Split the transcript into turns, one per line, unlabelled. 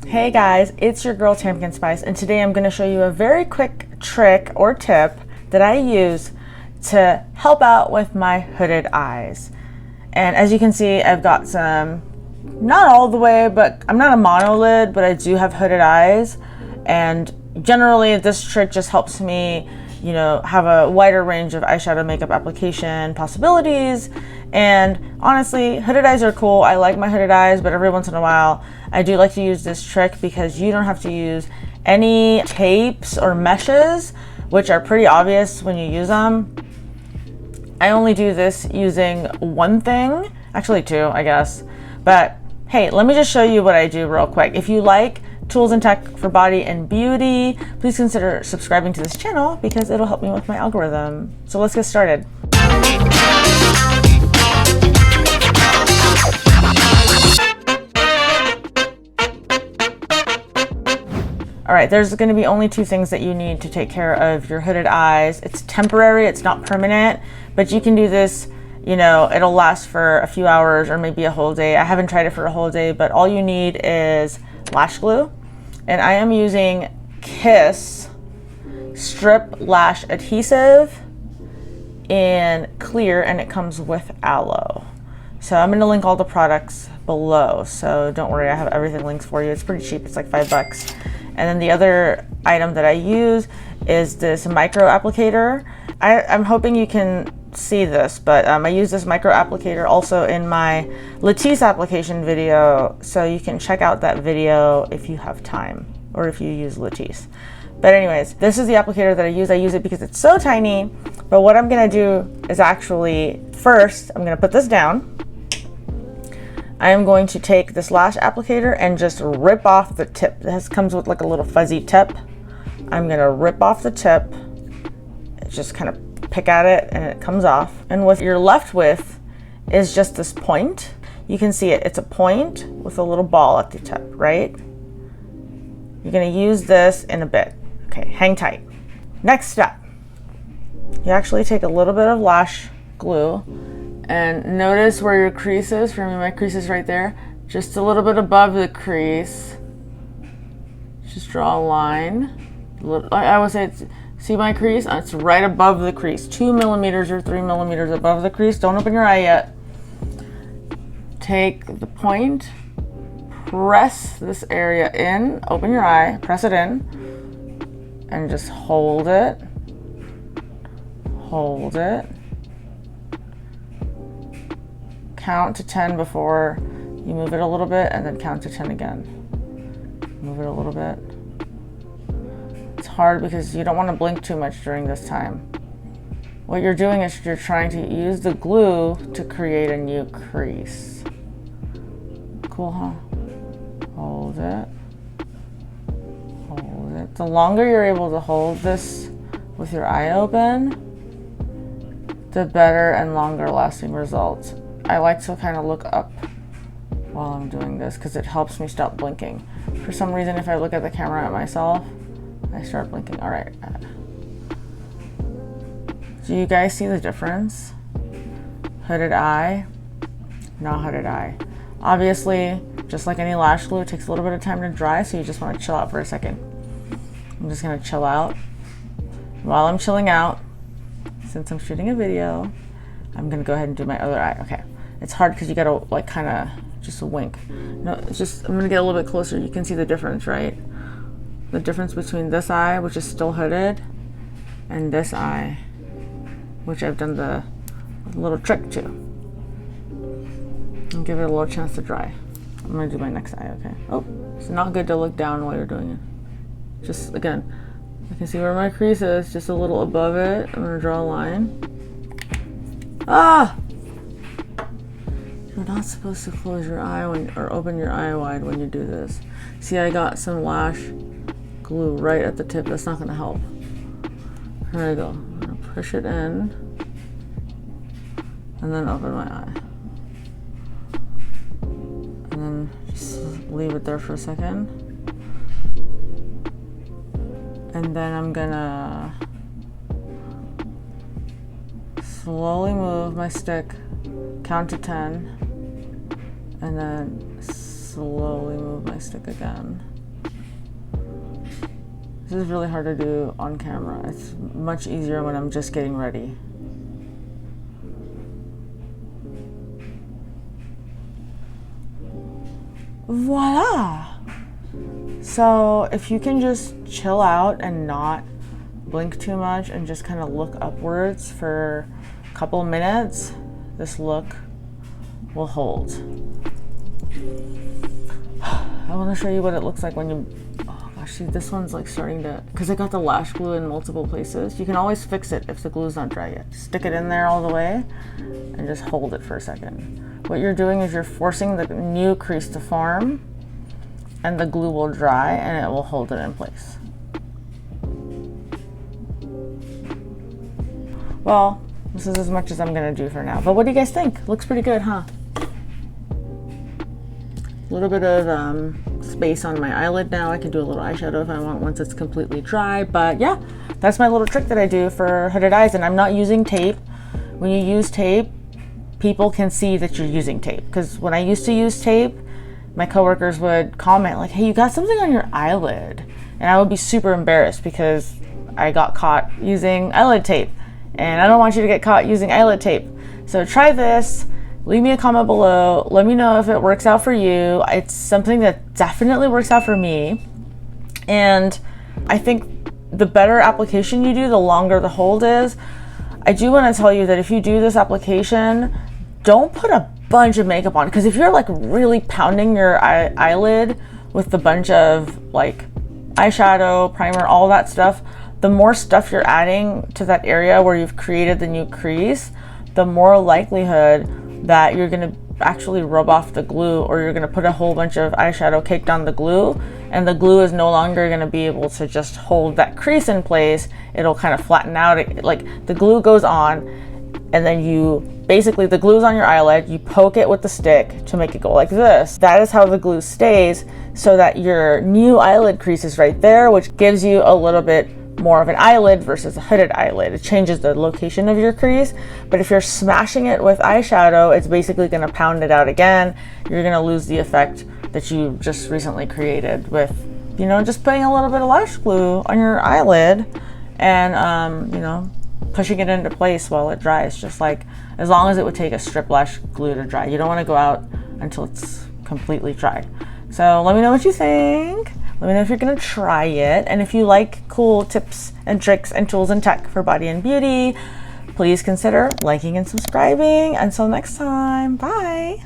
Hey guys, it's your girl Pumpkin Spice, and today I'm going to show you a very quick trick or tip that I use to help out with my hooded eyes. And as you can see, I've got some, not all the way, but I'm not a monolid, but I do have hooded eyes. And generally this trick just helps me, have a wider range of eyeshadow makeup application possibilities. And honestly, hooded eyes are cool. I like my hooded eyes, but every once in a while I do like to use this trick because you don't have to use any tapes or meshes, which are pretty obvious when you use them. I only do this using one thing, actually two, I guess. But hey, let me just show you what I do real quick. If you like tools and tech for body and beauty, please consider subscribing to this channel because it'll help me with my algorithm. So let's get started. All right, there's going to be only two things that you need to take care of your hooded eyes. It's temporary, it's not permanent, but you can do this, it'll last for a few hours or maybe a whole day. I haven't tried it for a whole day, but all you need is lash glue. And I am using Kiss Strip Lash Adhesive in clear, and it comes with aloe. So I'm going to link all the products below, so don't worry, I have everything linked for you. It's pretty cheap, it's like $5. And then the other item that I use is this micro-applicator. I'm hoping you can see this, but I use this micro-applicator also in my Latisse application video, so you can check out that video if you have time or if you use Latisse. But anyways, this is the applicator that I use. I use it because it's so tiny, but what I'm gonna do is actually, first, I'm gonna put this down. I am going to take this lash applicator and just rip off the tip. This comes with like a little fuzzy tip. I'm gonna rip off the tip, just kind of pick at it and it comes off. And what you're left with is just this point. You can see it, it's a point with a little ball at the tip, right? You're gonna use this in a bit. Okay, hang tight. Next step, you actually take a little bit of lash glue and notice where your crease is. For me, my crease is right there, just a little bit above the crease. Just draw a line. I would say, see my crease? It's right above the crease, 2 millimeters or 3 millimeters above the crease. Don't open your eye yet. Take the point, press this area in, open your eye, press it in, and just hold it. Hold it. Count to 10 before you move it a little bit, and then count to 10 again. Move it a little bit. It's hard because you don't want to blink too much during this time. What you're doing is you're trying to use the glue to create a new crease. Cool, huh? Hold it. Hold it. The longer you're able to hold this with your eye open, the better and longer lasting results. I like to kind of look up while I'm doing this because it helps me stop blinking. For some reason, if I look at the camera at myself, I start blinking. All right. Do you guys see the difference? Hooded eye, not hooded eye. Obviously, just like any lash glue, it takes a little bit of time to dry, so you just want to chill out for a second. I'm just gonna chill out. While I'm chilling out, since I'm shooting a video, I'm gonna go ahead and do my other eye. Okay. It's hard because you gotta like kind of just wink. No, it's just, I'm gonna get a little bit closer. You can see the difference, right? The difference between this eye, which is still hooded, and this eye, which I've done the little trick to. And give it a little chance to dry. I'm gonna do my next eye, okay? Oh, it's not good to look down while you're doing it. Just, again, I can see where my crease is, just a little above it. I'm gonna draw a line. Ah! You're not supposed to close your eye or open your eye wide when you do this. See, I got some lash glue right at the tip. That's not gonna help. Here I go. I'm gonna push it in and then open my eye. And then just leave it there for a second. And then I'm gonna slowly move my stick, count to 10, and then slowly move my stick again. This is really hard to do on camera. It's much easier when I'm just getting ready. Voila! So if you can just chill out and not blink too much and just kind of look upwards for a couple minutes, this look will hold. I want to show you what it looks like when you, oh gosh, see this one's like starting to, because I got the lash glue in multiple places. You can always fix it if the glue's not dry yet. Stick it in there all the way and just hold it for a second. What you're doing is you're forcing the new crease to form, and the glue will dry and it will hold it in place. Well, this is as much as I'm gonna do for now, but what do you guys think? Looks pretty good, huh? A little bit of space on my eyelid now. I can do a little eyeshadow if I want once it's completely dry, but yeah, that's my little trick that I do for hooded eyes, and I'm not using tape. When you use tape, people can see that you're using tape, because when I used to use tape, my coworkers would comment like, hey, you got something on your eyelid, and I would be super embarrassed because I got caught using eyelid tape, and I don't want you to get caught using eyelid tape. So try this, leave me a comment below, let me know if it works out for you. It's something that definitely works out for me, and I think the better application you do, the longer the hold is. I do want to tell you that if you do this application, don't put a bunch of makeup on, because if you're like really pounding your eyelid with a bunch of like eyeshadow, primer, all that stuff, the more stuff you're adding to that area where you've created the new crease, the more likelihood that you're going to actually rub off the glue, or you're going to put a whole bunch of eyeshadow caked on the glue, and the glue is no longer going to be able to just hold that crease in place. It'll kind of flatten out. Like the glue goes on, and then you basically, the glue's on your eyelid, you poke it with the stick to make it go like this. That is how the glue stays, so that your new eyelid crease is right there, which gives you a little bit more of an eyelid versus a hooded eyelid. It changes the location of your crease, but if you're smashing it with eyeshadow, it's basically going to pound it out again. You're going to lose the effect that you just recently created with, you know, just putting a little bit of lash glue on your eyelid and, you know, pushing it into place while it dries, just like as long as it would take a strip lash glue to dry. You don't want to go out until it's completely dry. So let me know what you think. Let me know if you're gonna try it, and if you like cool tips and tricks and tools and tech for body and beauty, please consider liking and subscribing. Until next time, bye.